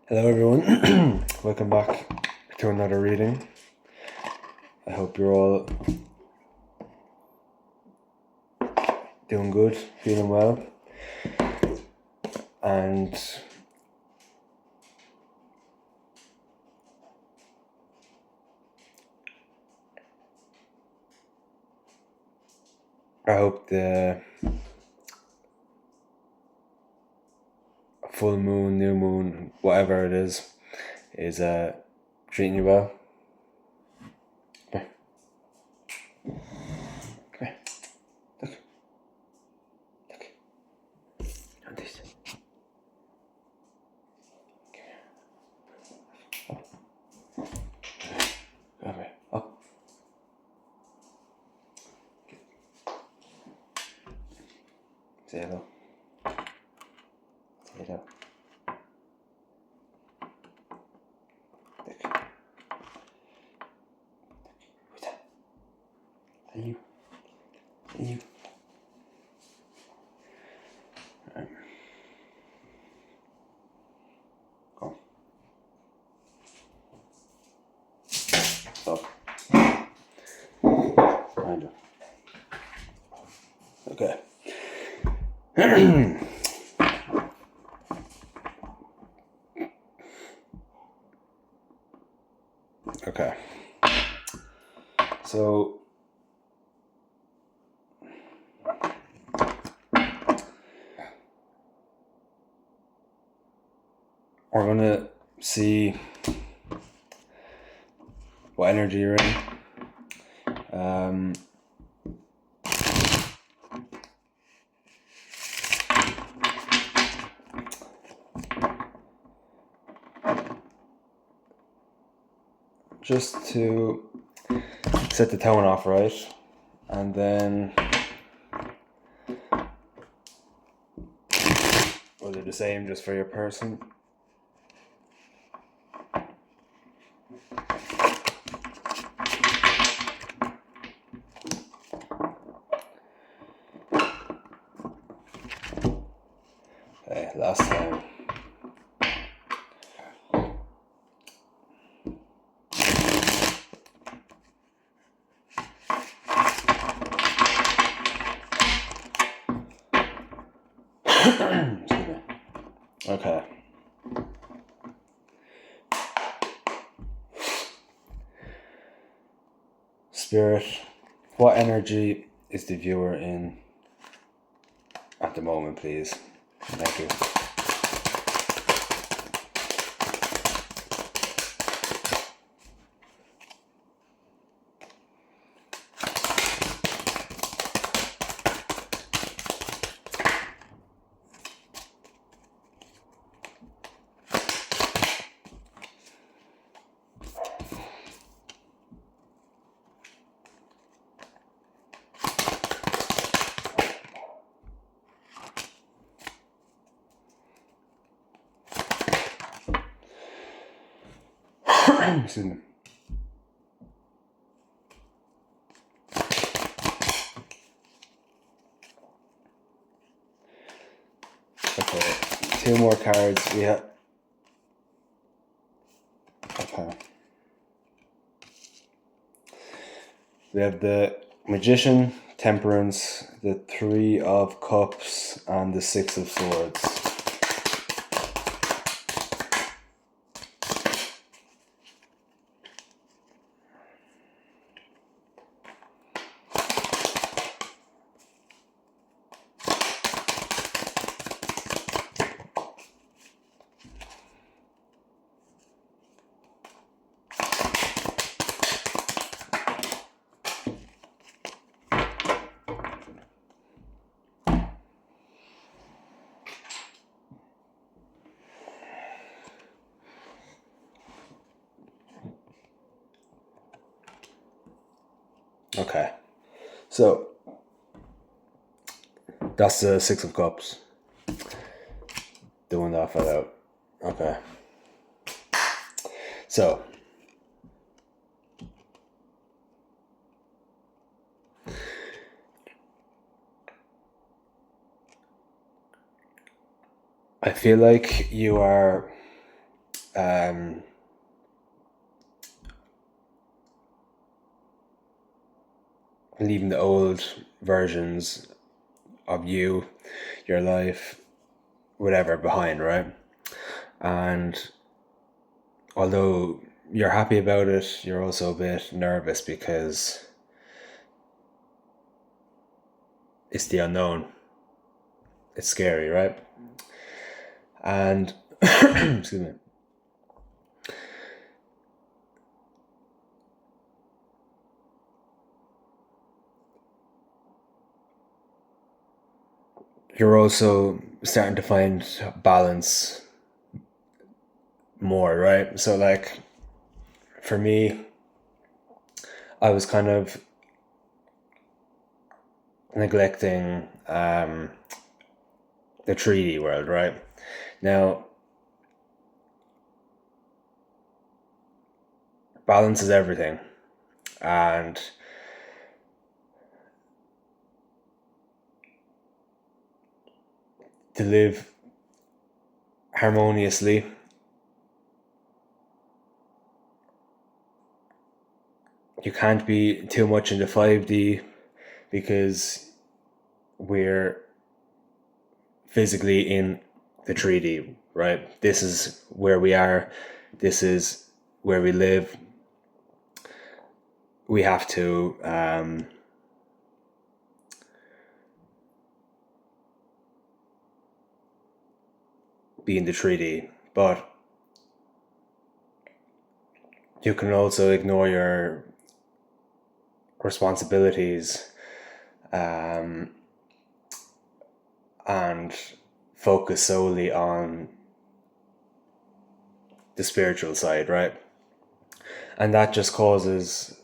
Hello, everyone. Welcome back to another reading. I hope you're all doing good, feeling well, and I hope the full moon, new moon, whatever it is treating you well. Come here. Come here. Look. On this. Over. Up. Say hello. Say hello. Look. Who's that? Are you? Are you? Go. Stop. Kind of. Okay. Okay. So we're gonna see what energy you're in. Just to set the tone off right, and then we'll do the same just for your person. Okay, last time. Excuse me. Okay. Spirit, what energy is the viewer in at the moment, please? Thank you. Excuse me. Okay, two more cards. We have. Okay. We have the Magician, Temperance, the Three of Cups, and the Six of Swords. Okay, so that's the Six of Cups. The one that fell out. Okay. So I feel like you are leaving the old versions of you, your life, whatever behind, right? And although you're happy about it, you're also a bit nervous because it's the unknown. It's scary, right? And excuse me. You're also starting to find balance more, right? So, like, for me, I was kind of neglecting the 3D world, right? Now, balance is everything. And to live harmoniously, you can't be too much into 5D because we're physically in the 3D, right? This is where we are. This is where we live. We have to be in the 3D, but you can also ignore your responsibilities and focus solely on the spiritual side, right? And that just causes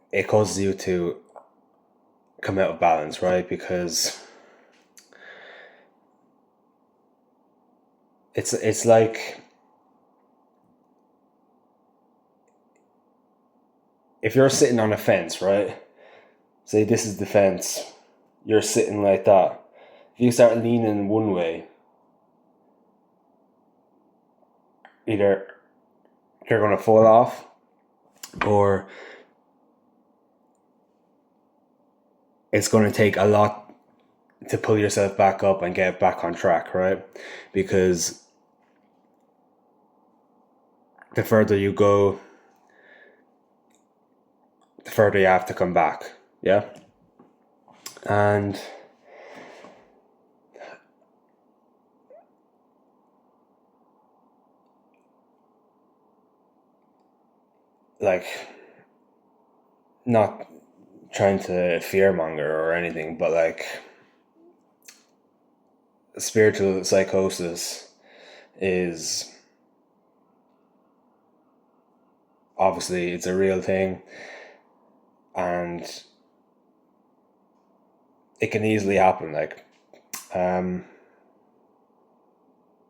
it causes you to come out of balance, right? Because it's like if you're sitting on a fence, right? Say this is the fence, you're sitting like that. If you start leaning one way, either you're going to fall off or it's going to take a lot to pull yourself back up and get back on track, right? Because the further you go, the further you have to come back. Yeah. And like, not trying to fearmonger or anything, but like, spiritual psychosis is obviously it's a real thing, and it can easily happen. Like,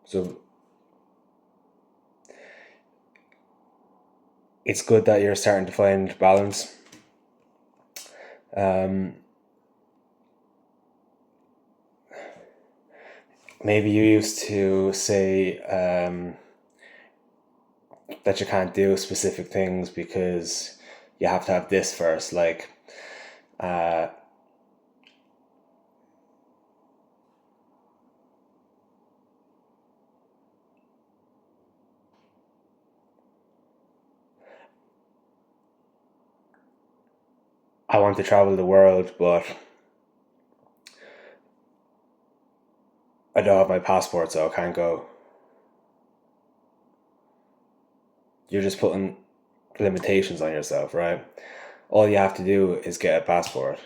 so it's good that you're starting to find balance. Maybe you used to say that you can't do specific things because you have to have this first. Like, I want to travel the world, but I don't have my passport, so I can't go. You're just putting limitations on yourself, right? All you have to do is get a passport.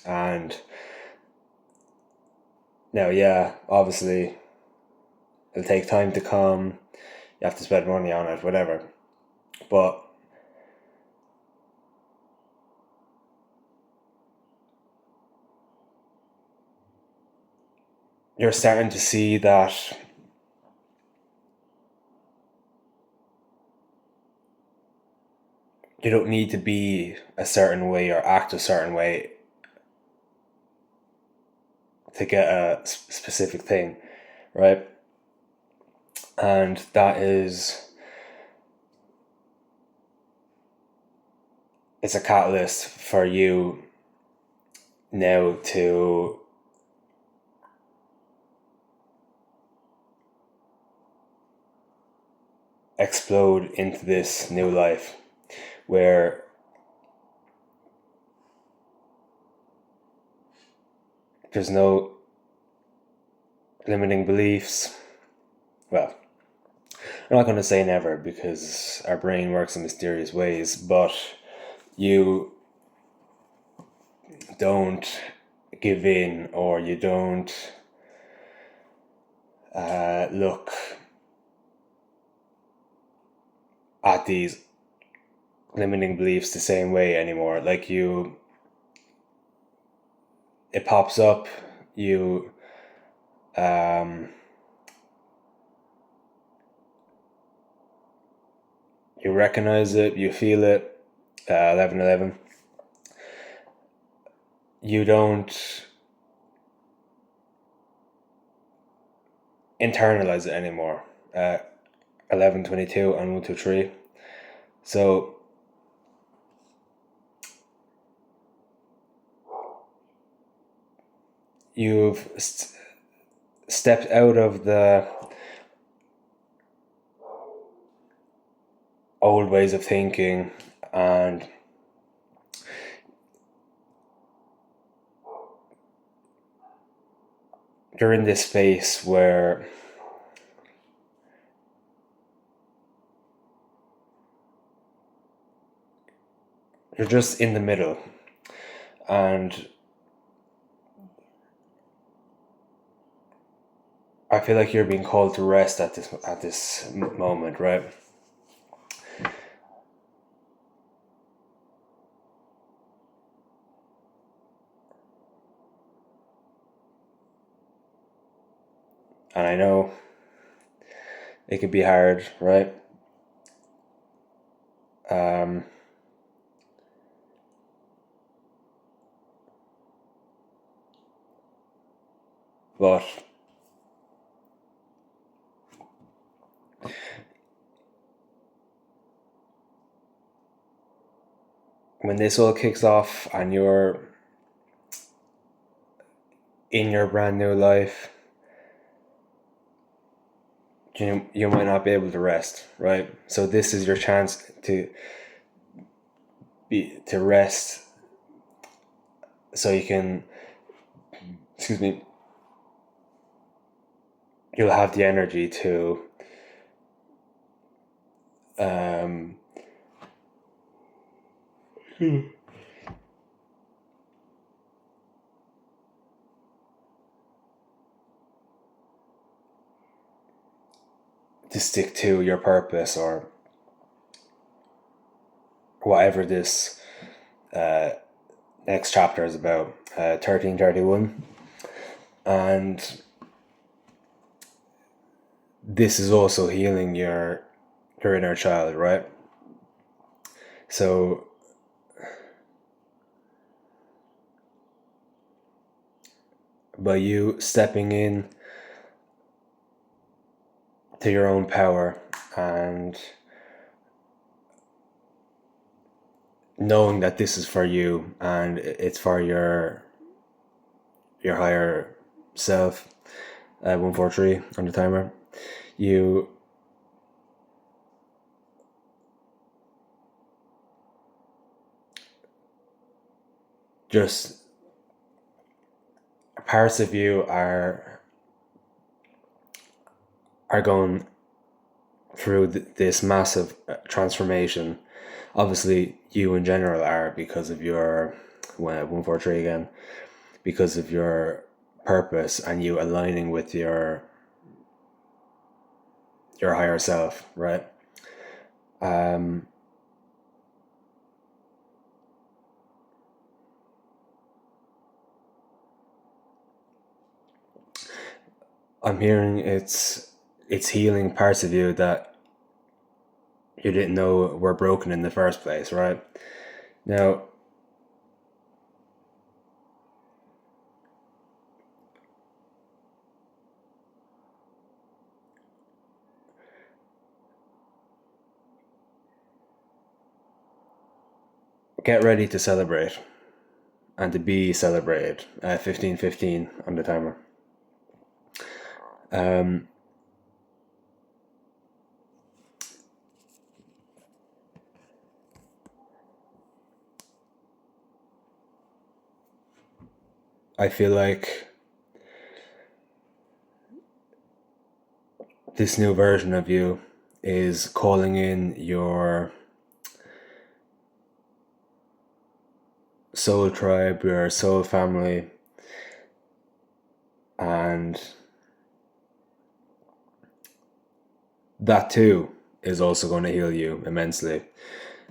And now, yeah, obviously, it'll take time to come. You have to spend money on it, whatever. But you're starting to see that you don't need to be a certain way or act a certain way get a specific thing, right? And that is, it's a catalyst for you now to explode into this new life where there's no limiting beliefs. Well, I'm not going to say never, because our brain works in mysterious ways, but you don't give in, or you don't look at these limiting beliefs the same way anymore. Like, it pops up, you you recognize it, you feel it. 11:11. You don't internalize it anymore. 11:22 and 123. So you've stepped out of the old ways of thinking, and you're in this space where you're just in the middle, and I feel like you're being called to rest at this moment, right? And I know it could be hard, right? But when this all kicks off and you're in your brand new life, you might not be able to rest, right? So this is your chance to rest, so you can, you'll have the energy to to stick to your purpose, or whatever this next chapter is about. 13:31. And this is also healing your inner child, right? So by you stepping in to your own power and knowing that this is for you and it's for your higher self, 143 on the timer, you just, parts of you are going through this massive transformation. Obviously you in general are, because of your 143 again, because of your purpose and you aligning with your higher self, right? I'm hearing it's healing parts of you that you didn't know were broken in the first place, right? Now, get ready to celebrate and to be celebrated. 15:15 on the timer. I feel like this new version of you is calling in your soul tribe, your soul family, and that too is also going to heal you immensely.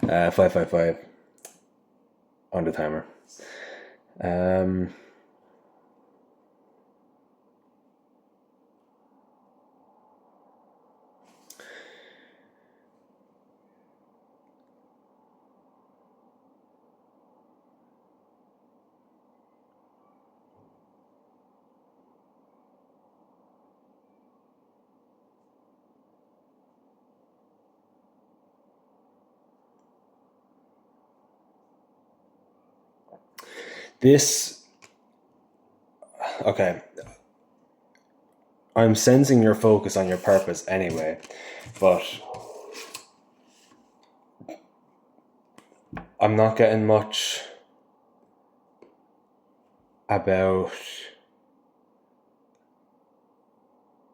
555 on the timer. Okay, I'm sensing your focus on your purpose anyway, but I'm not getting much about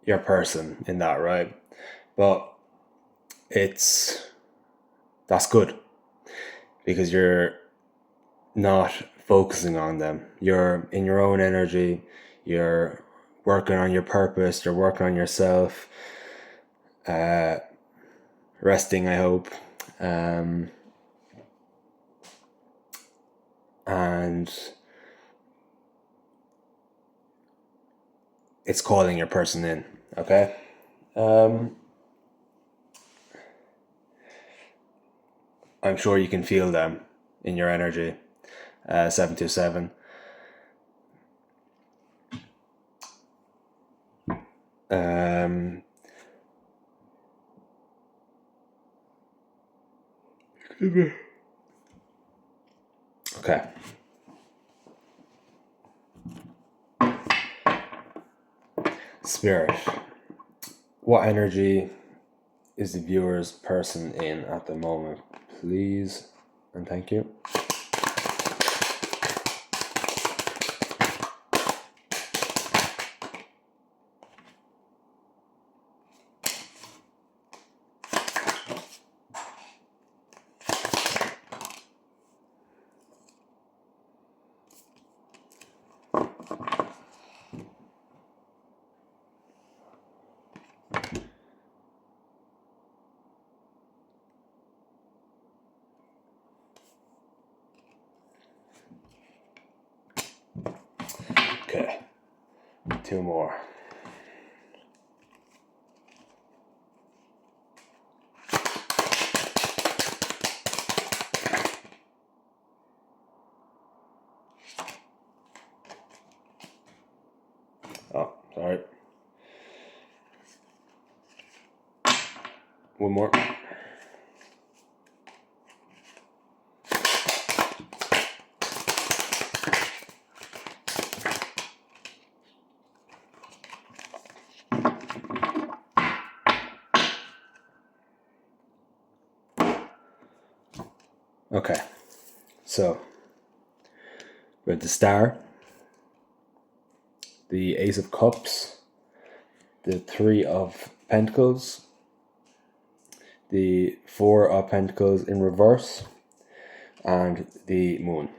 your person in that, right? But that's good, because you're not focusing on them. You're in your own energy, you're working on your purpose, you're working on yourself, resting, I hope. And it's calling your person in, okay? I'm sure you can feel them in your energy. 727. Okay. Spirit, what energy is the viewer's person in at the moment, please? And thank you. Okay, 2 more. Oh, sorry. 1 more. Okay, so we have the Star, the Ace of Cups, the 3 of Pentacles, the 4 of Pentacles in reverse, and the Moon.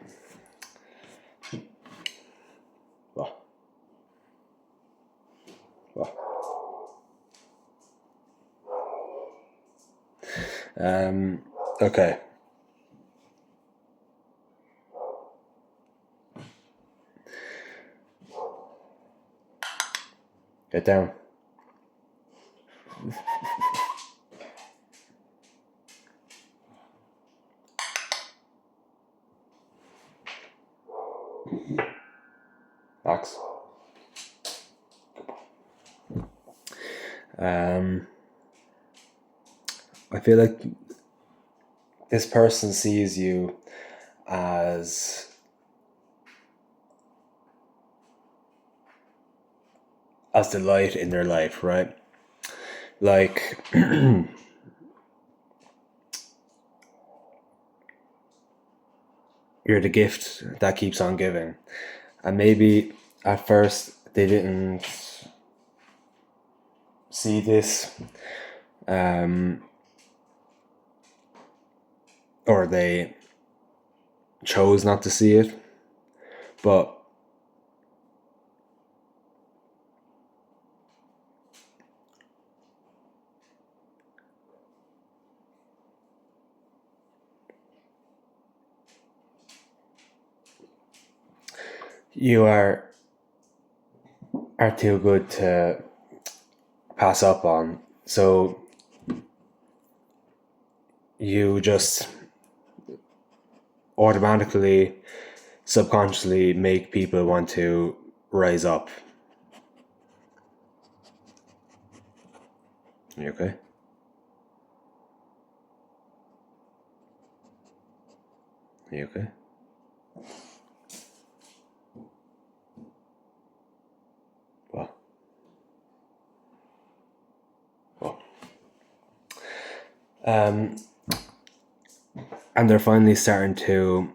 Wow. Wow. Okay. Get down. Max. I feel like this person sees you as the light in their life, right? Like you're the gift that keeps on giving. And maybe at first they didn't see this, or they chose not to see it, but you are too good to pass up on. So you just automatically, subconsciously make people want to rise up. You okay? You okay? Well, well. And they're finally starting to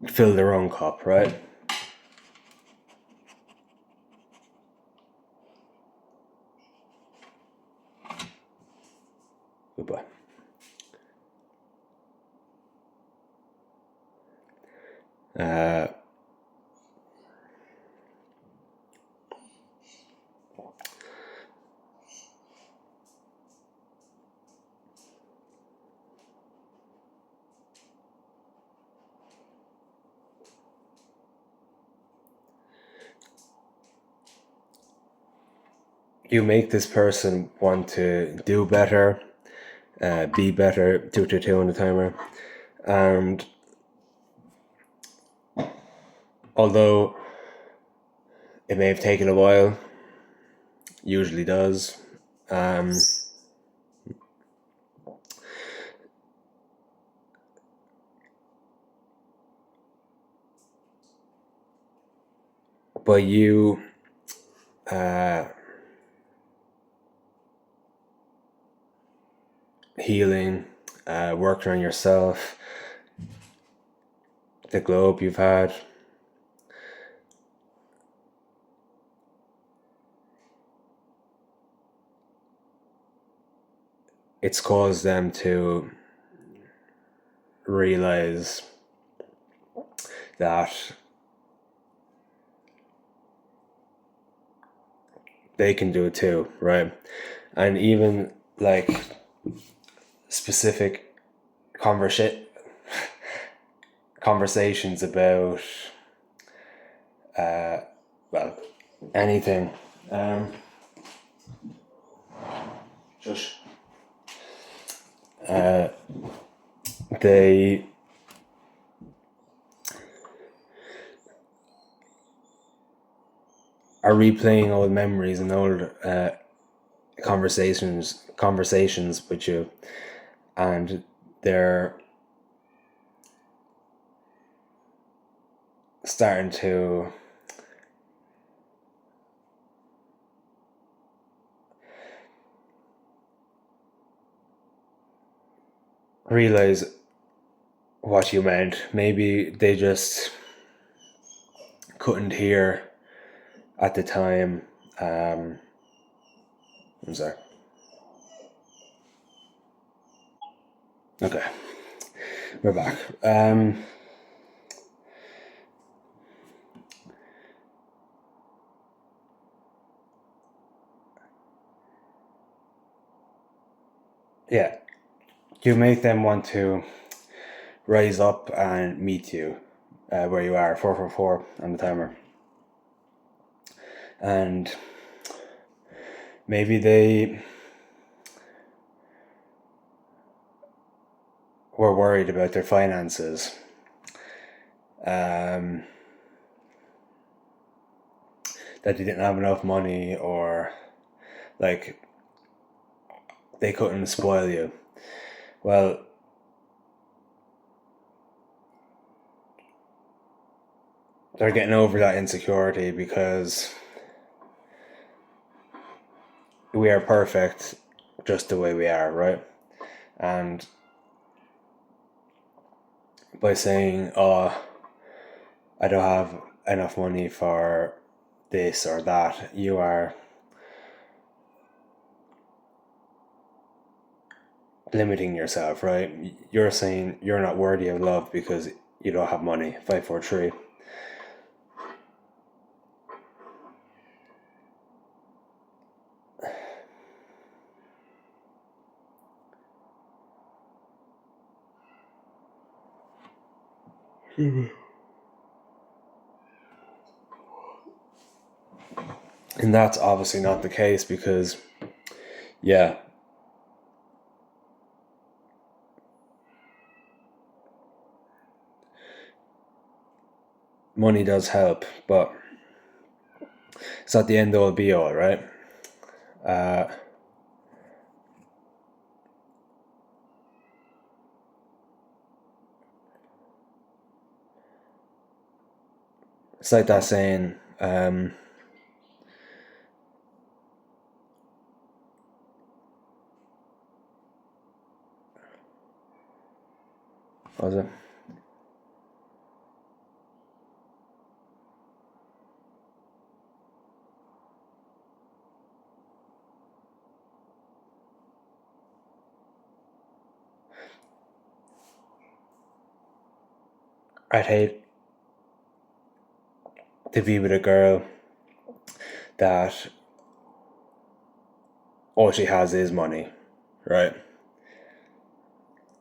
fill their own cup, right? Goodbye. You make this person want to do better, be better, 222 on the timer. And although it may have taken a while, usually does, but you healing, working on yourself, the glow up you've had, it's caused them to realize that they can do it too, right? And even like specific conversations about well, anything. Just they are replaying old memories and old conversations with you, and they're starting to realize what you meant. Maybe they just couldn't hear at the time. I'm sorry. Okay, we're back. Yeah, you make them want to rise up and meet you where you are, 444 on the timer. And maybe they were worried about their finances. That they didn't have enough money, or like they couldn't spoil you. Well, they're getting over that insecurity because we are perfect just the way we are, right? And by saying, oh, I don't have enough money for this or that, you are limiting yourself, right? You're saying you're not worthy of love because you don't have money. 543. And that's obviously not the case because, yeah, money does help, but it's not the end all be all, right? It's like that saying, what was it? I'd hate to be with a girl that all she has is money, right?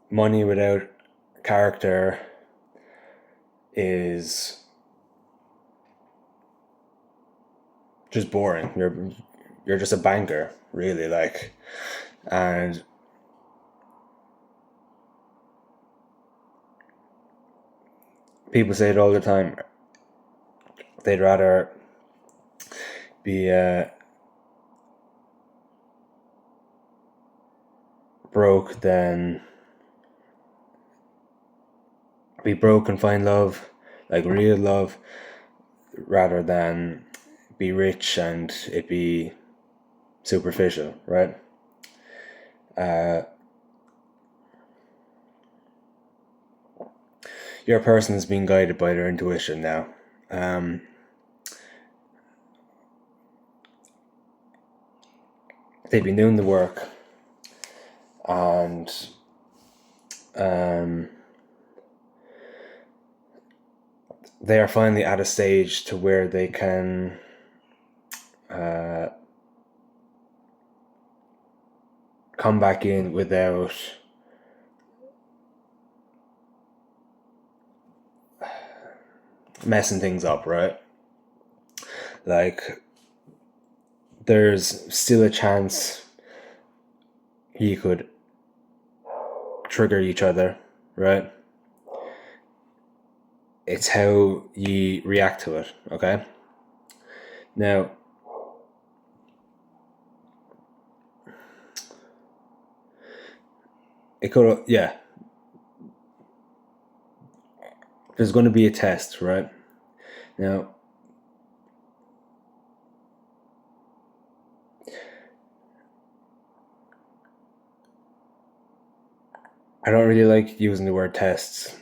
Money without character is just boring. You're just a banker, really, like, and people say it all the time. They'd rather be broke than be broke and find love, like real love, rather than be rich and it be superficial, right? Your person is being guided by their intuition now. They've been doing the work, and they are finally at a stage to where they can come back in without messing things up, right? Like, there's still a chance you could trigger each other, right? It's how you react to it, okay? Now, it could, yeah. There's going to be a test, right? Now, I don't really like using the word tests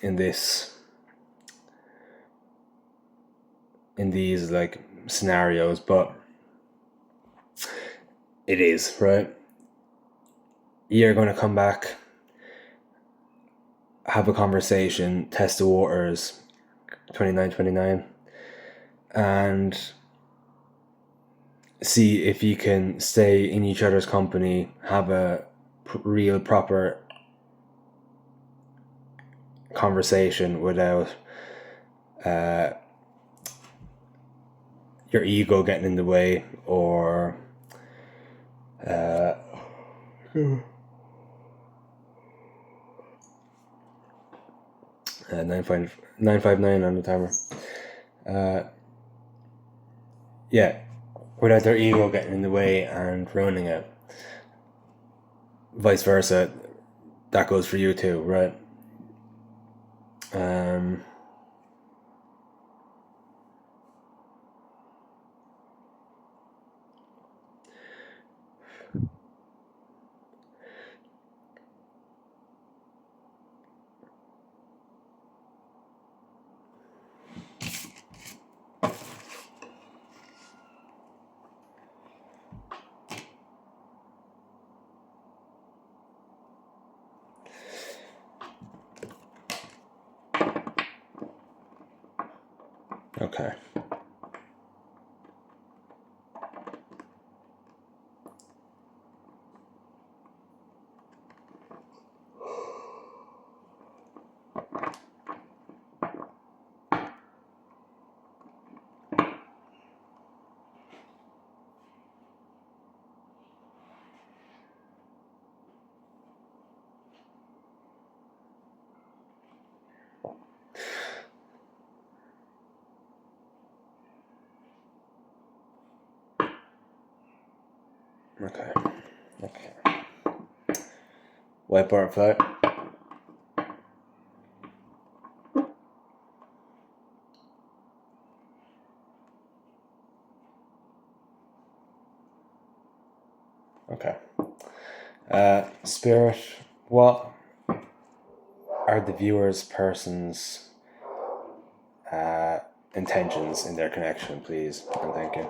in these like scenarios, but it is, right? You're going to come back, have a conversation, test the waters, 29, and see if you can stay in each other's company, have a real proper conversation without your ego getting in the way, or 959 on the timer. Yeah, without their ego getting in the way and ruining it. Vice versa, that goes for you too, right? Okay. Okay. Okay. White butterfly. Okay. Spirit, what are the viewer's person's intentions in their connection, please? And thank you.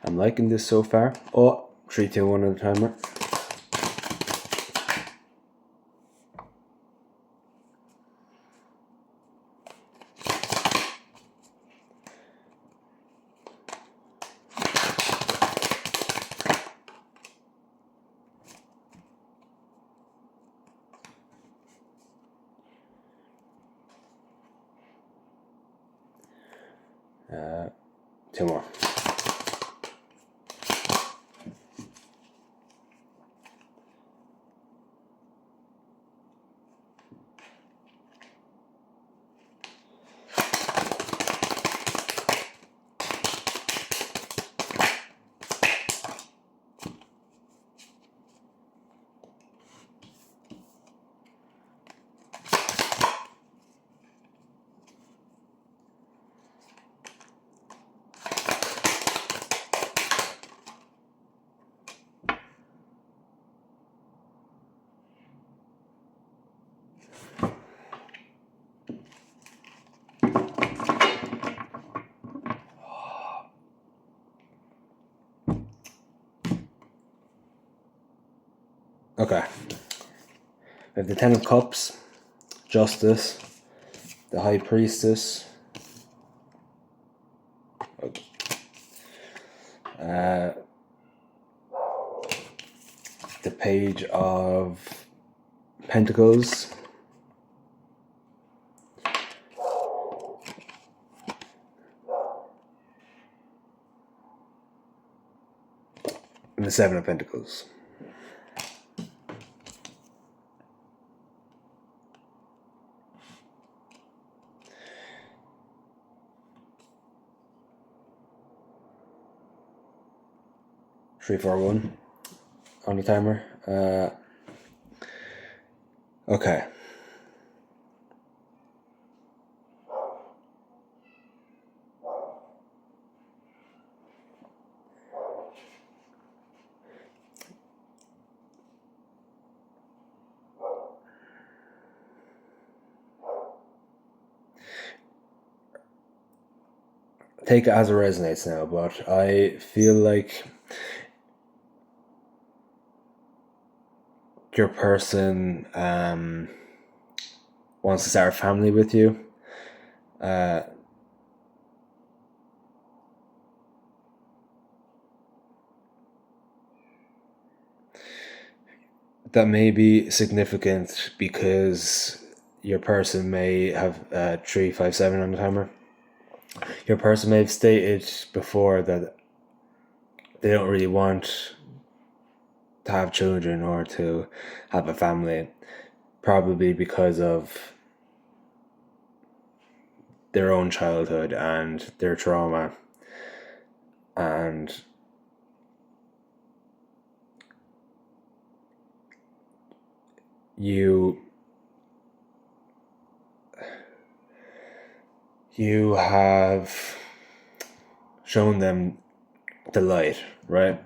I'm liking this so far. Oh, 3, 2, 1 on the timer. Two more. Okay. We have the Ten of Cups, Justice, the High Priestess, the Page of Pentacles, and the Seven of Pentacles. Three, four, one on the timer. Okay. Take it as it resonates now, but I feel like your person wants to start a family with you. That may be significant because your person may have 3, 5, 7 on the timer. Your person may have stated before that they don't really want to have children or to have a family, probably because of their own childhood and their trauma, and you have shown them the light, right?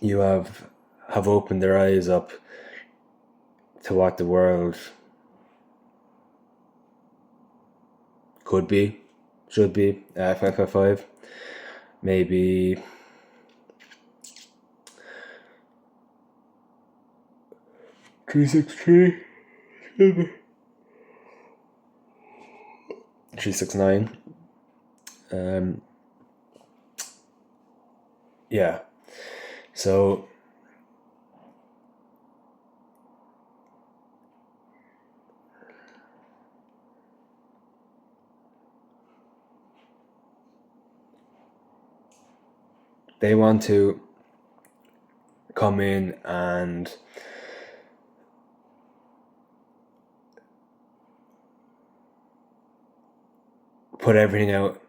You have have opened their eyes up to what the world could be, should be. 555, maybe 363, 369. Yeah. So they want to come in and put everything out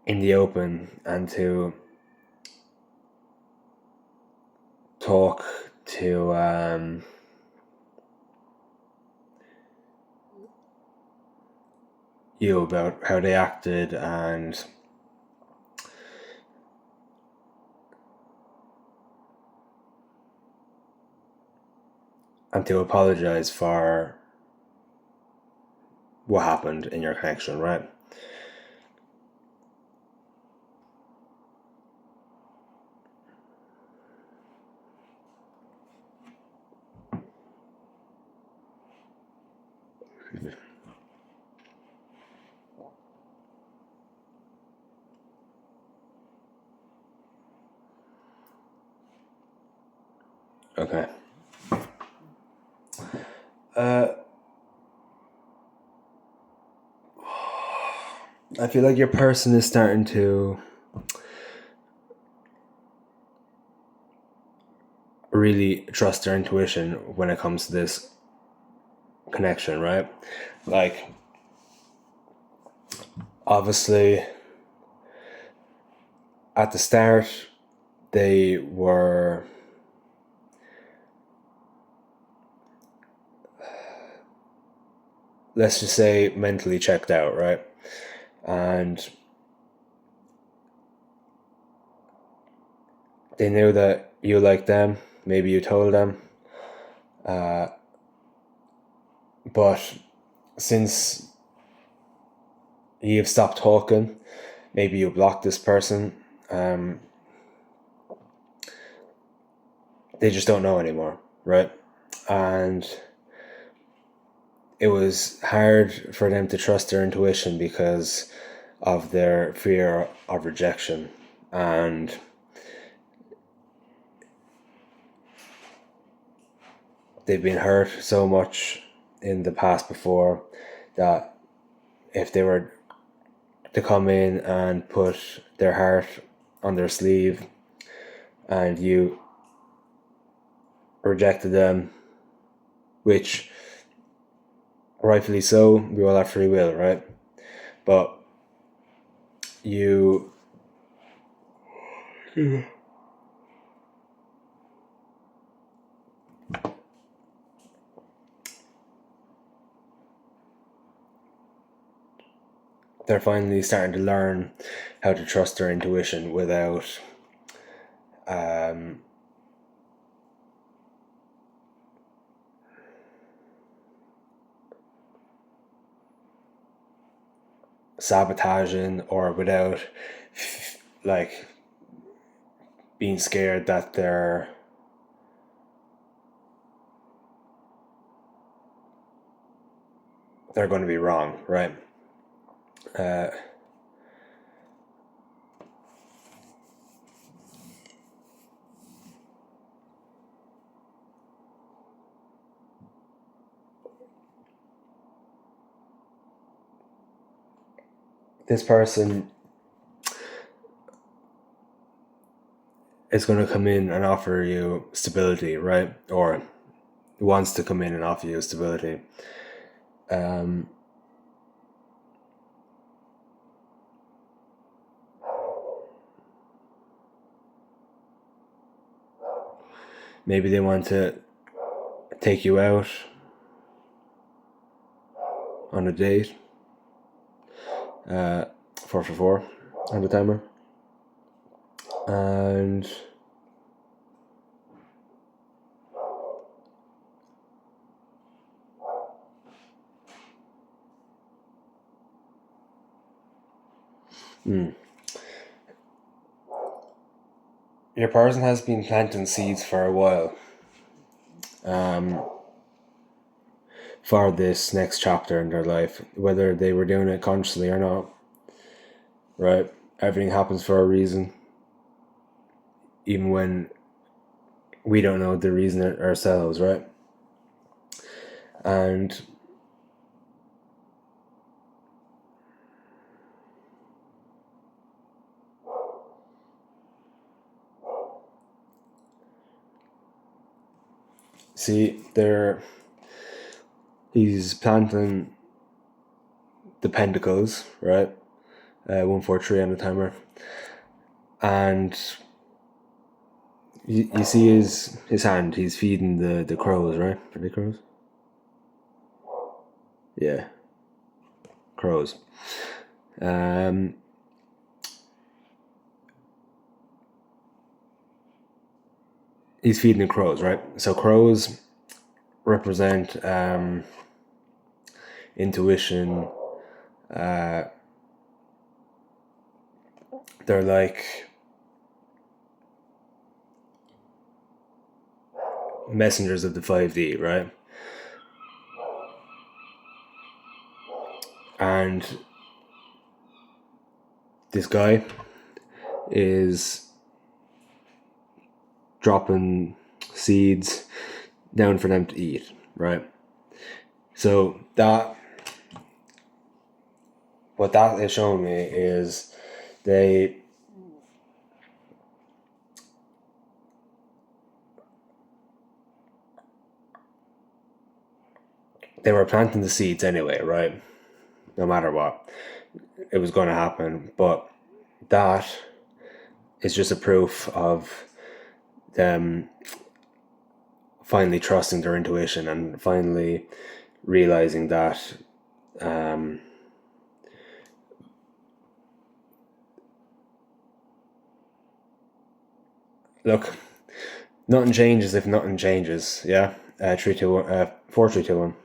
in the open and to talk to you about how they acted and to apologize for what happened in your connection, right? Okay. I feel like your person is starting to really trust their intuition when it comes to this connection, right? Like, obviously, at the start, they were let's just say mentally checked out, right? And they knew that you liked them. Maybe you told them. But since you've stopped talking, maybe you blocked this person, they just don't know anymore, right? And it was hard for them to trust their intuition because of their fear of rejection. And they've been hurt so much in the past before that if they were to come in and put their heart on their sleeve and you rejected them, which rightfully so, we all have free will, right? But you they're finally starting to learn how to trust their intuition without sabotaging or without like being scared that they're going to be wrong, right? This person is going to come in and offer you stability, right? Or wants to come in and offer you stability. Maybe they want to take you out on a date. 4 for 4 on the timer. And your person has been planting seeds for a while, for this next chapter in their life, whether they were doing it consciously or not, right? Everything happens for a reason, even when we don't know the reason ourselves, right? And see, he's planting the pentacles, right? 143 on the timer, and you see his hand. He's feeding the crows, right? Are they crows? Yeah, crows. He's feeding the crows, right? So crows represent intuition. They're like messengers of the 5D, right? And this guy is dropping seeds down for them to eat, right? So what that is showing me is they were planting the seeds anyway, right? No matter what, it was going to happen. But that is just a proof of them finally trusting their intuition and finally realizing that look, nothing changes if nothing changes. Yeah, 3, 2, 1, 4, 3, 2, 1.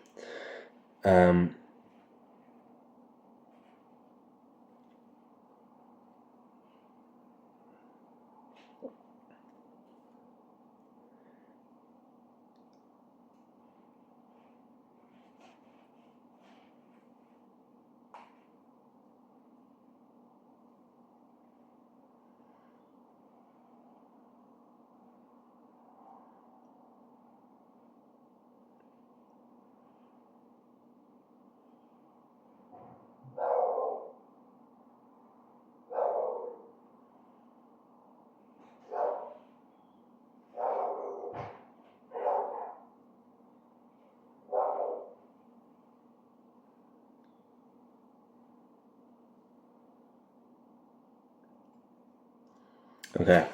Okay.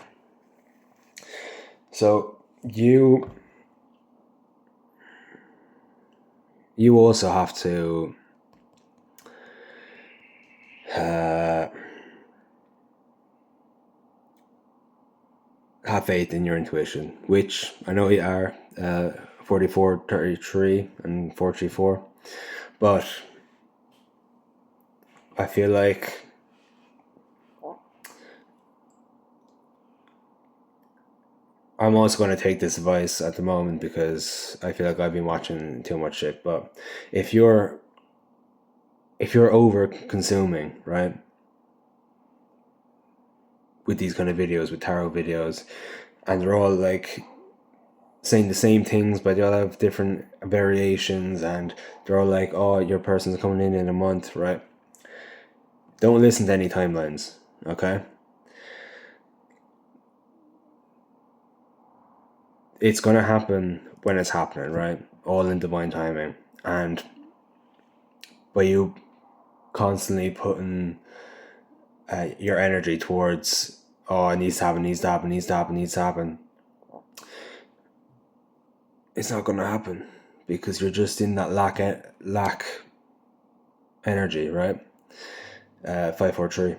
So you also have to have faith in your intuition, which I know you are, 44, 33 and 434. But I feel like I'm also going to take this advice at the moment because I feel like I've been watching too much shit. But if you're over consuming, right, with these kind of videos, with tarot videos, and they're all like saying the same things, but they all have different variations, and they're all like, oh, your person's coming in a month, right? Don't listen to any timelines, okay? It's going to happen when it's happening, right? All in divine timing. And by you constantly putting your energy towards, oh, it needs to happen, needs to happen, needs to happen, needs to happen, it's not going to happen because you're just in that lack energy, right? 543.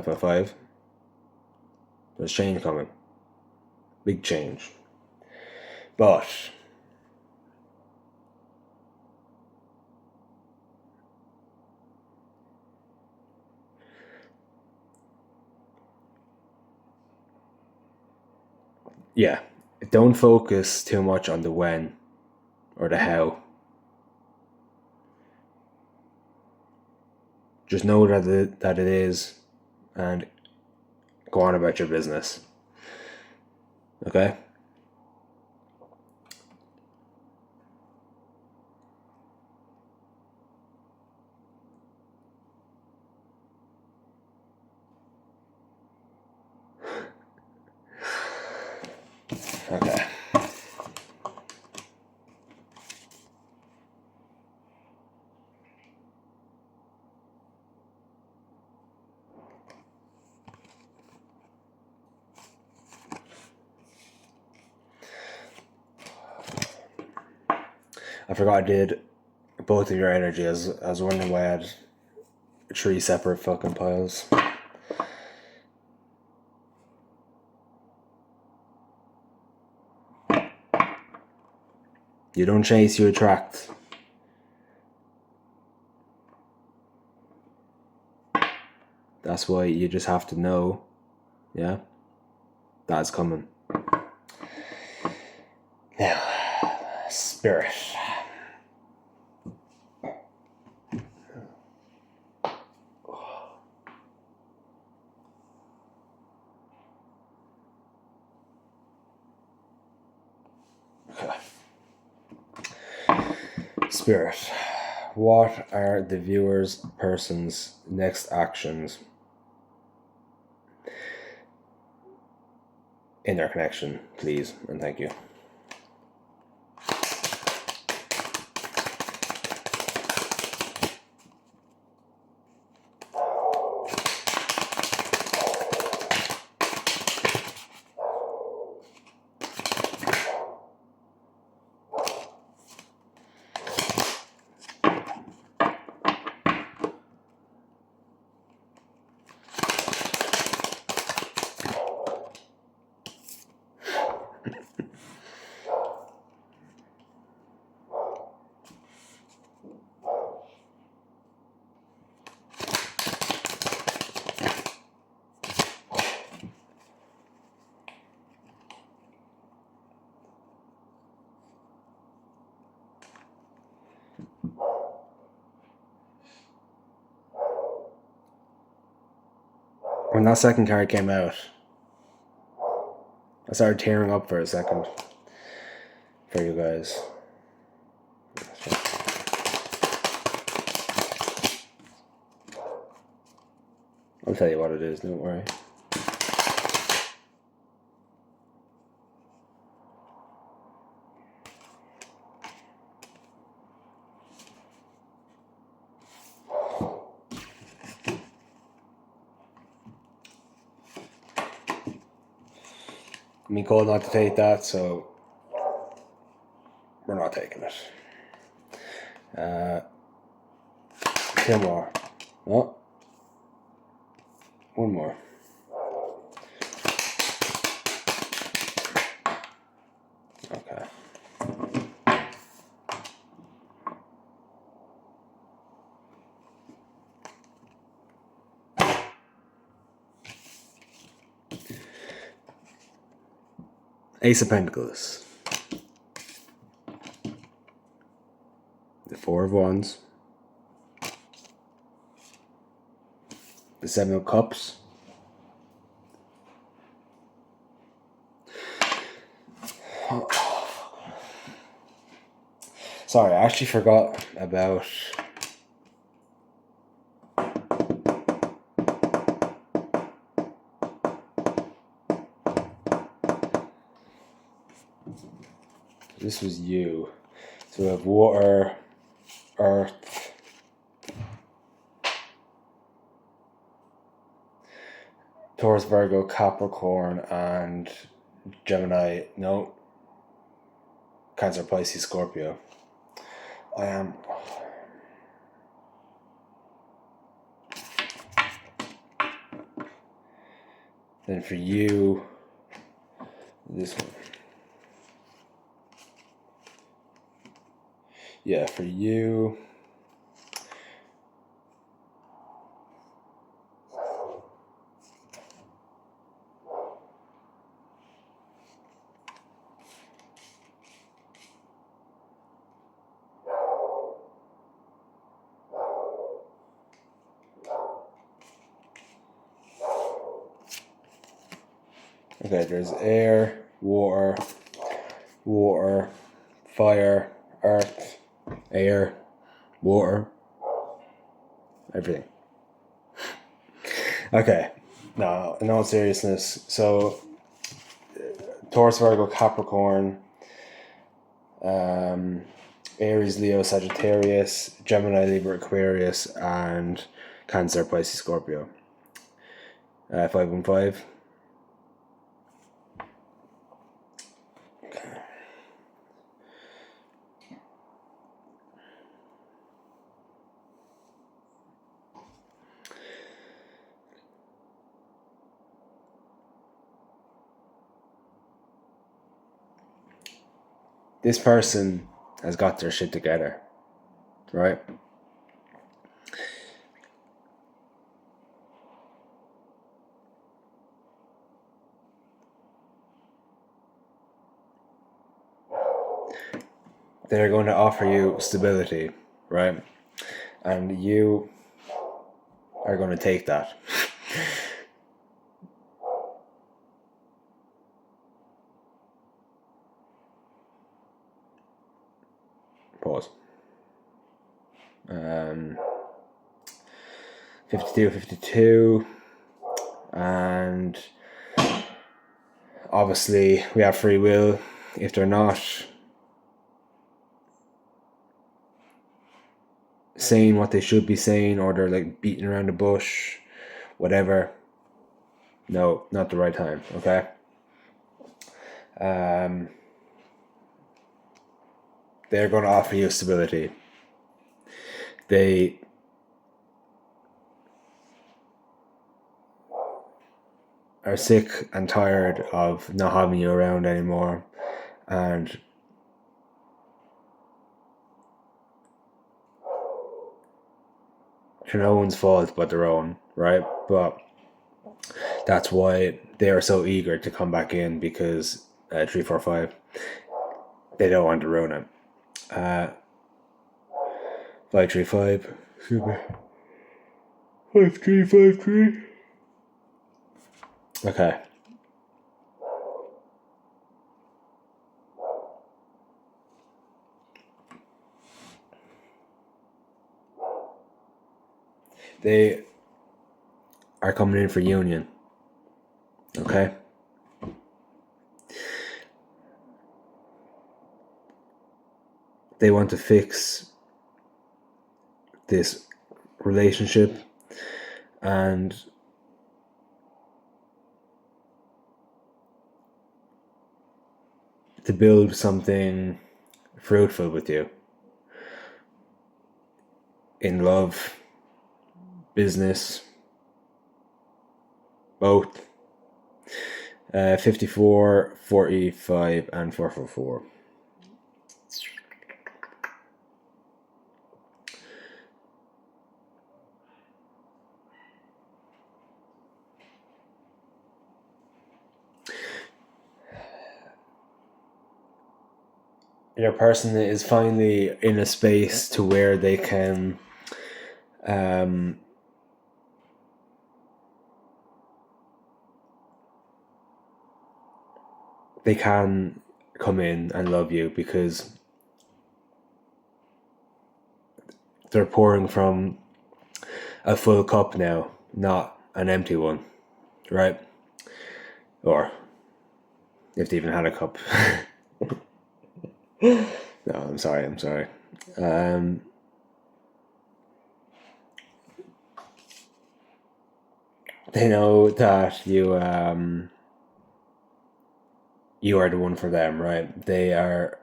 555. There's change coming. Big change. But yeah, don't focus too much on the when or the how. Just know that it is, and go on about your business. Okay? Okay. I forgot I did both of your energy. I was wondering why I had 3 separate fucking piles. You don't chase, you attract. That's why you just have to know, yeah, that's coming. Now, spirit. Okay. Spirit. What are the viewer's person's next actions in their connection, please, and thank you. When that second card came out, I started tearing up for a second for you guys. I'll tell you what it is, don't worry. I mean, called not to take that, so we're not taking it. 2 more. Oh. 1 more. Okay. Ace of Pentacles. The 4 of Wands. The 7 of Cups. Sorry, I actually forgot about this was you. So we have water, earth, Taurus, Virgo, Capricorn, and Gemini. No. Cancer, Pisces, Scorpio. I am. Then for you, this one. Yeah, for you. Okay, there's air, water, fire, earth, air, water, everything. Okay, now in all seriousness, so Taurus, Virgo, Capricorn, Aries, Leo, Sagittarius, Gemini, Libra, Aquarius, and Cancer, Pisces, Scorpio. 515. This person has got their shit together, right? They're going to offer you stability, right? And you are going to take that. Pause. 52, and obviously we have free will. If they're not saying what they should be saying, or they're like beating around the bush, whatever, no, not the right time. Okay. They're going to offer you stability. They are sick and tired of not having you around anymore, and it's no one's fault but their own, right? But that's why they are so eager to come back in, because 345, they don't want to ruin it. 535, excuse me, 5353. Okay. They are coming in for union. Okay. They want to fix this relationship and to build something fruitful with you in love, business, both. 54, 45, and 444. Your person is finally in a space to where they can come in and love you, because they're pouring from a full cup now, not an empty one, right? Or if they even had a cup. No, I'm sorry. They know that you are the one for them, right? They are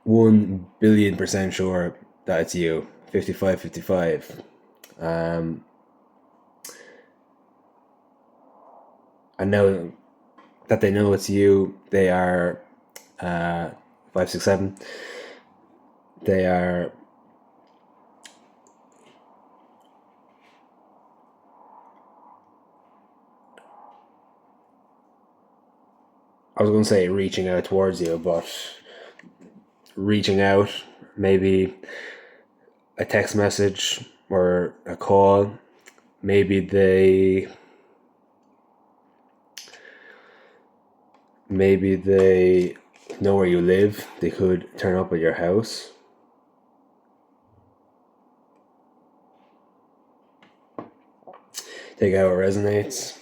1,000,000,000% sure that it's you. 55, 55. I know that they know it's you. They are 5, 6, 7. They are I was going to say reaching out towards you, but reaching out, maybe a text message or a call. Maybe they know where you live. They could turn up at your house. Take out what resonates.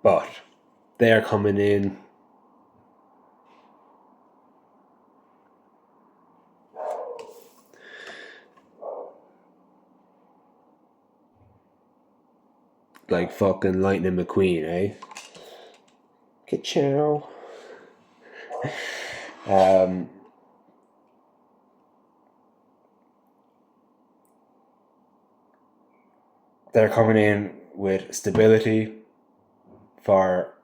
But they are coming in like fucking Lightning McQueen, eh? Ka-chow. They're coming in with stability for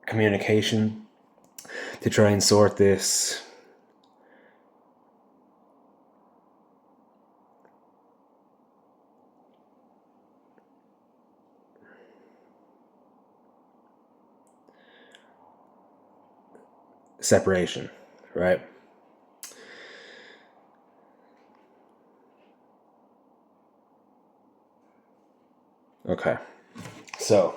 communication to try and sort this separation, right? Okay. So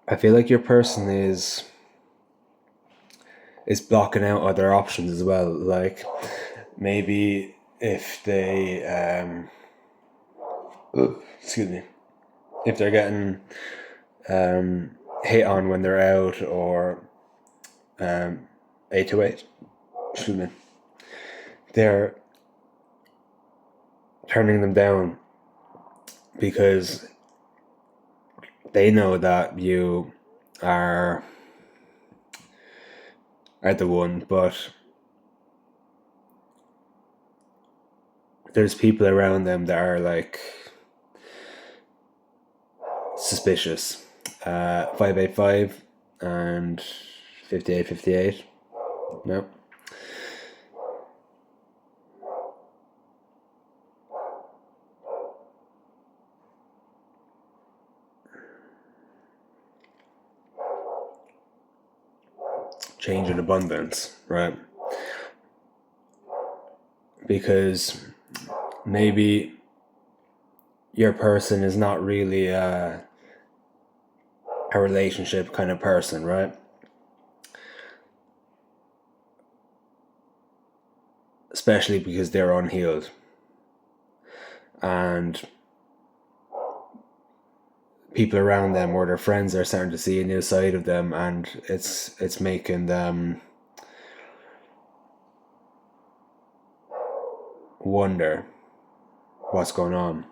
I feel like your person is blocking out other options as well. Like maybe if they excuse me, if they're getting hit on when they're out, or 828, excuse me, they're turning them down because they know that you are the one, but there's people around them that are like suspicious. 585 and 5858. No. Change in abundance, right? Because maybe your person is not really a relationship kind of person, right? Especially because they're unhealed. And people around them or their friends are starting to see a new side of them, and it's making them wonder what's going on.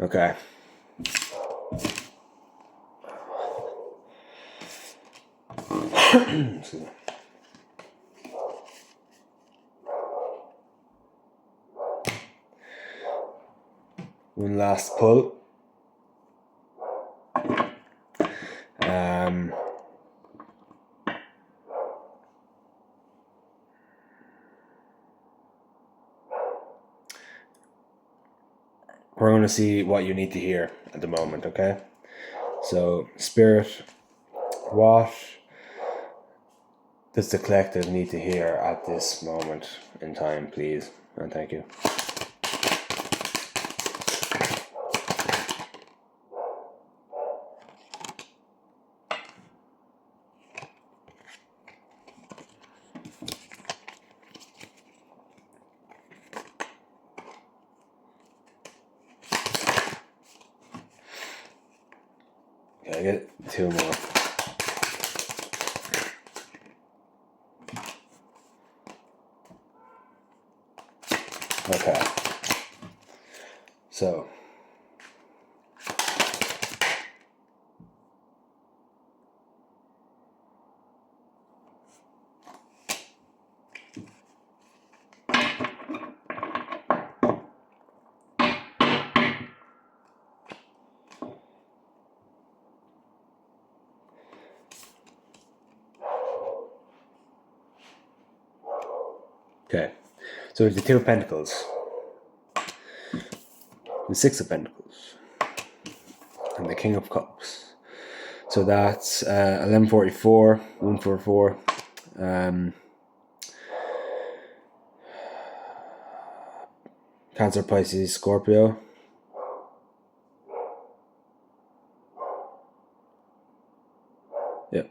Okay. One last pull. We're going to see what you need to hear at the moment, okay? So, Spirit, what does the collective need to hear at this moment in time, please? And thank you. I get two more. Okay. So. Okay. So the Two of Pentacles, the Six of Pentacles, and the King of Cups. So that's 1144, 144. Cancer, Pisces, Scorpio. Yep.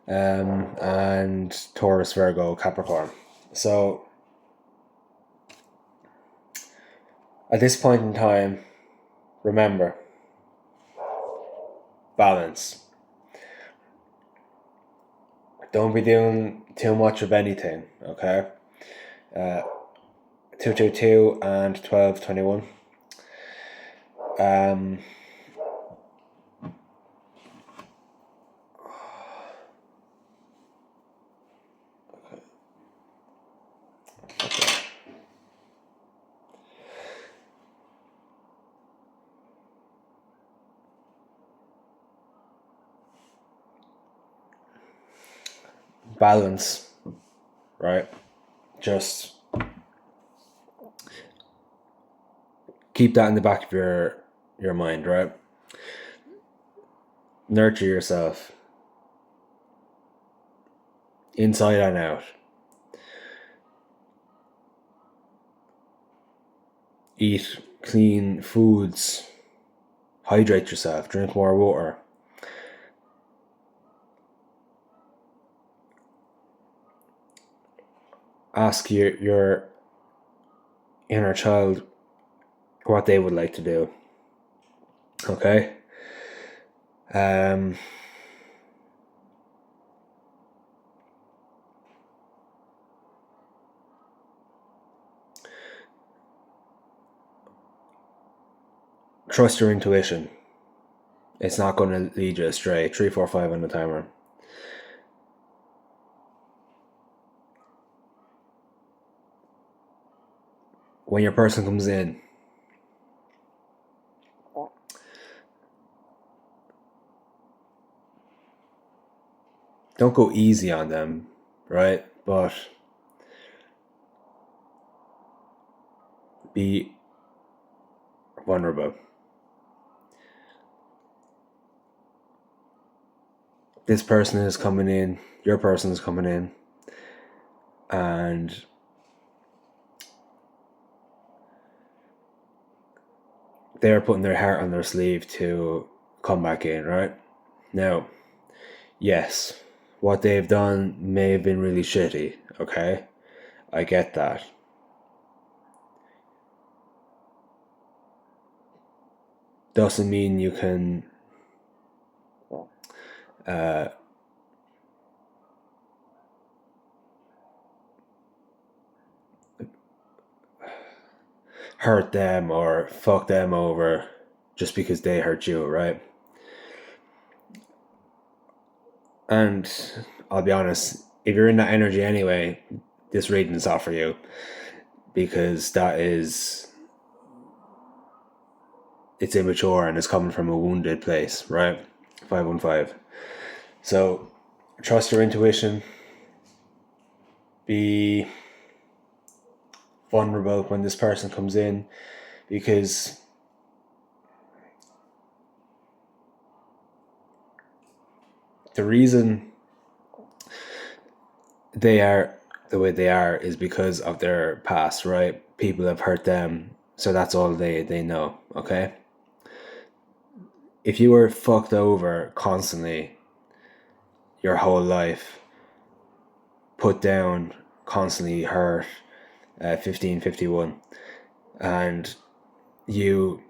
And Taurus, Virgo, Capricorn. So at this point in time, remember, balance. Don't be doing too much of anything, okay? 222 and 1221. Balance, right? Just keep that in the back of your mind, right? Nurture yourself, inside and out. Eat clean foods, hydrate yourself, drink more water. Ask your inner child what they would like to do. Okay? Trust your intuition. It's not going to lead you astray. 3, 4, 5 on the timer. When your person comes in, don't go easy on them, right? But be vulnerable. This person is coming in, your person is coming in, and they're putting their heart on their sleeve to come back in, right? Now, yes, what they've done may have been really shitty, okay? I get that. Doesn't mean you can hurt them or fuck them over just because they hurt you, right? And I'll be honest, if you're in that energy anyway, this reading is not for you, because it's immature and it's coming from a wounded place, right? 515. So trust your intuition. Be vulnerable when this person comes in, because the reason they are the way they are is because of their past, right? People have hurt them, so that's all they know, okay? If you were fucked over constantly your whole life, put down, constantly hurt, 1551, and you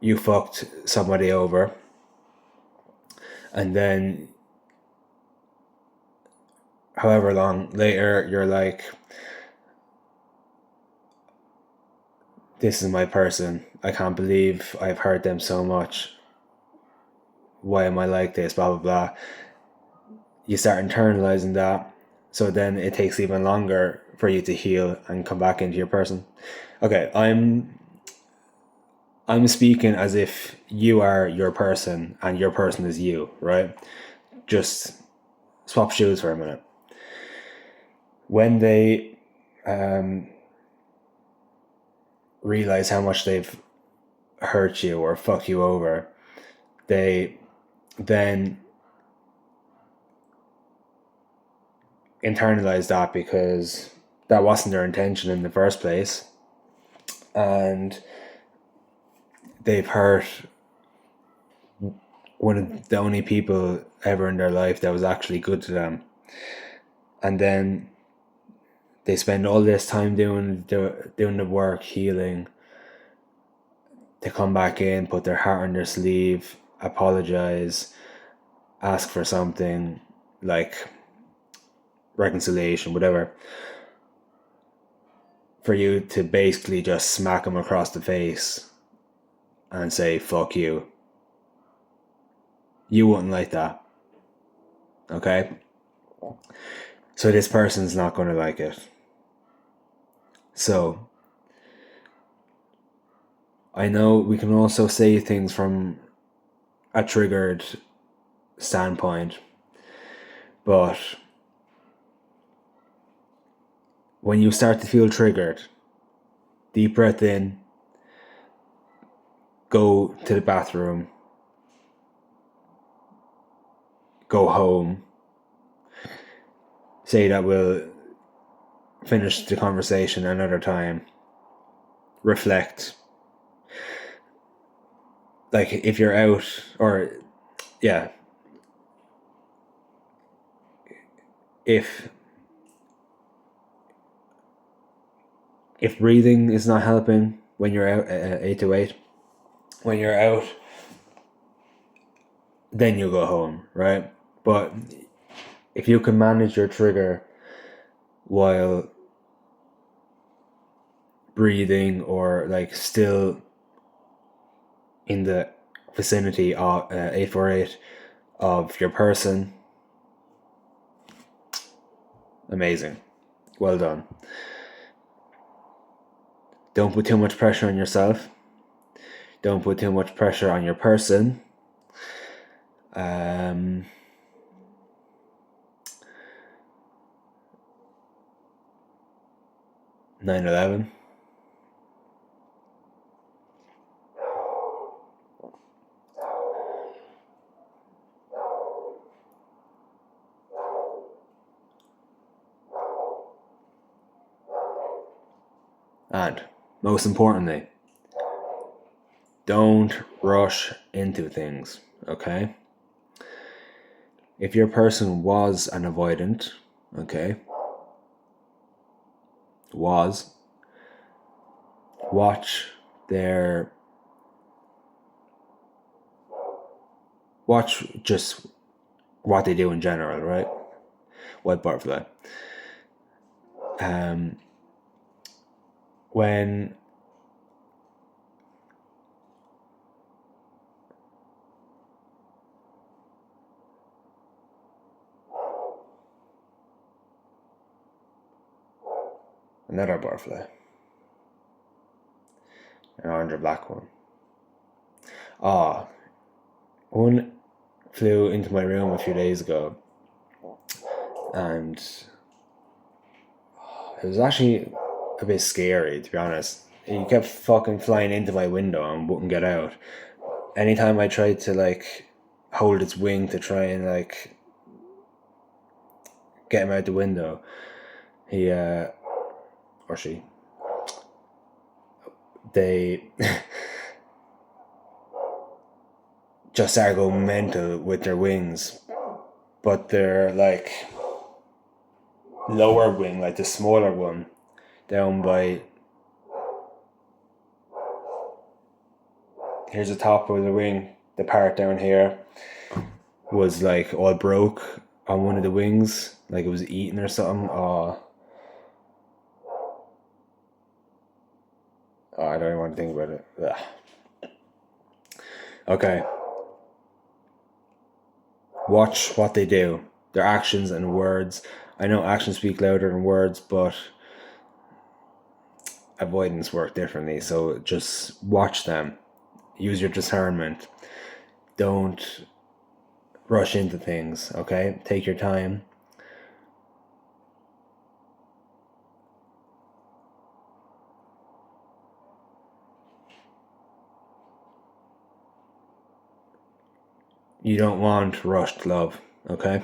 you fucked somebody over, and then however long later you're like, this is my person, I can't believe I've hurt them so much, why am I like this, blah blah blah. You start internalizing that, so then it takes even longer for you to heal and come back into your person. Okay, I'm speaking as if you are your person and your person is you, right? Just swap shoes for a minute. When they realize how much they've hurt you or fuck you over, they then internalize that because that wasn't their intention in the first place, and they've hurt one of the only people ever in their life that was actually good to them. And then they spend all this time doing the work, healing. They come back in, put their heart on their sleeve, apologize, ask for something like reconciliation, whatever, for you to basically just smack them across the face and say, fuck you. You wouldn't like that. Okay? So this person's not going to like it. So I know we can also say things from a triggered standpoint, but when you start to feel triggered, deep breath in, go to the bathroom, go home, say that we'll finish the conversation another time, reflect. Like if you're out, or yeah, if breathing is not helping when you're out at 8 to 8, when you're out, then you go home, right? But if you can manage your trigger while breathing or like still in the vicinity of 848 of your person, amazing, well done. Don't put too much pressure on yourself, don't put too much pressure on your person. 9/11. And most importantly, don't rush into things, okay? If your person was an avoidant, okay, watch just what they do in general, right? White butterfly. When another butterfly, an orange or black one. One flew into my room a few days ago, and it was actually a bit scary, to be honest. He kept fucking flying into my window and wouldn't get out. Anytime I tried to like hold its wing to try and like get him out the window, he or she, they just started going mental with their wings, but their like lower wing, like the smaller one, down by here's the top of the wing. The part down here was like all broke on one of the wings, like it was eaten or something. I don't even want to think about it. Ugh. Okay. Watch what they do, their actions and words. I know actions speak louder than words, but avoidance work differently. So just watch them. Use your discernment. Don't rush into things, okay? Take your time. You don't want rushed love, okay?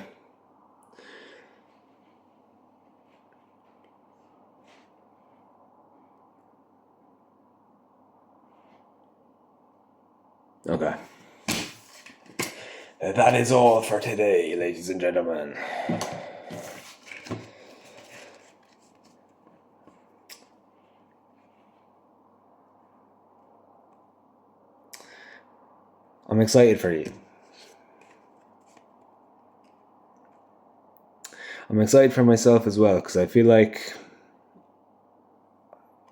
Okay. That is all for today, ladies and gentlemen. I'm excited for you. I'm excited for myself as well, because I feel like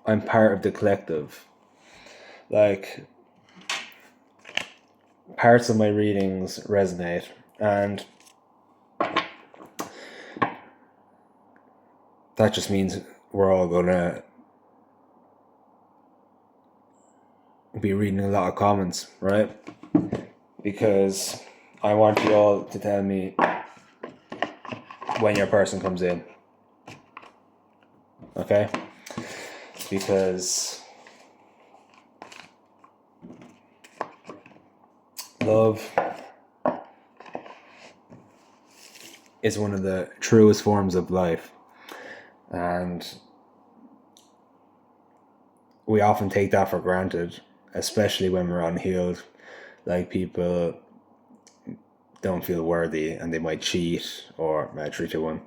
I'm part of the collective. Like, parts of my readings resonate, and that just means we're all gonna be reading a lot of comments, right? Because I want you all to tell me when your person comes in, okay? Because love is one of the truest forms of life, and we often take that for granted, especially when we're unhealed. Like, people don't feel worthy and they might cheat or 3 2 1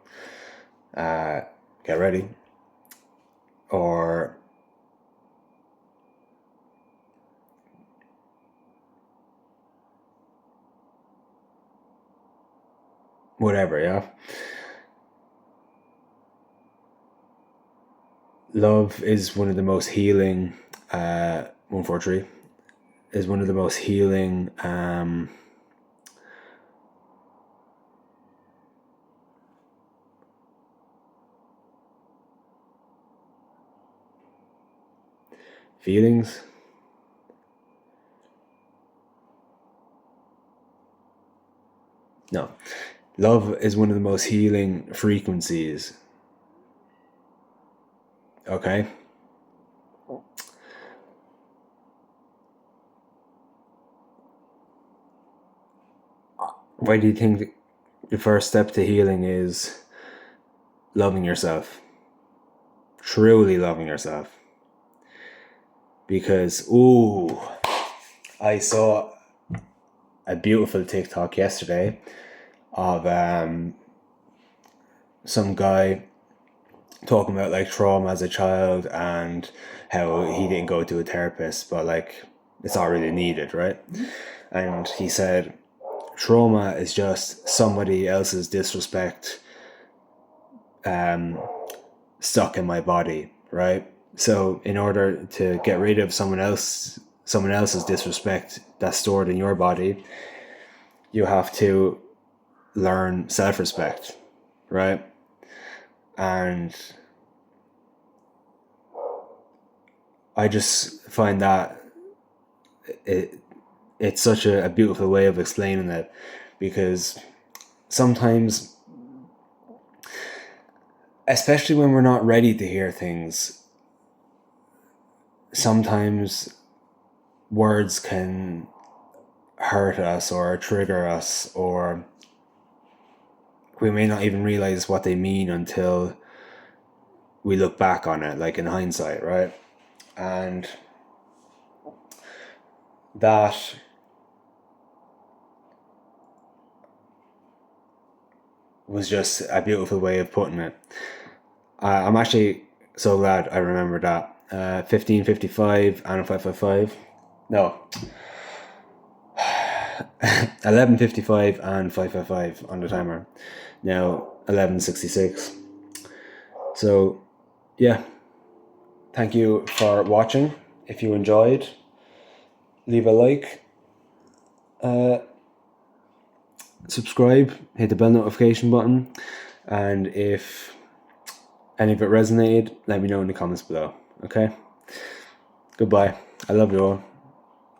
get ready, or whatever. Yeah, love is one of the most healing 143 is one of the most healing feelings. No, love is one of the most healing frequencies, okay? Why do you think the first step to healing is loving yourself? Truly loving yourself. Because, I saw a beautiful TikTok yesterday of some guy talking about like trauma as a child and how he didn't go to a therapist, but like it's not really needed, right? And he said trauma is just somebody else's disrespect stuck in my body, right? So in order to get rid of someone else's disrespect that's stored in your body, you have to learn self-respect, right? And I just find that it's such a beautiful way of explaining it, because sometimes, especially when we're not ready to hear things, sometimes words can hurt us or trigger us, or we may not even realize what they mean until we look back on it, like in hindsight, right? And that was just a beautiful way of putting it. I'm actually so glad I remembered that. 1555 and 555. No, 11:55 and 5:55 on the timer. Now 11:66. So yeah, thank you for watching. If you enjoyed, leave a like, subscribe, hit the bell notification button, and if any of it resonated, let me know in the comments below. Okay? Goodbye. I love you all.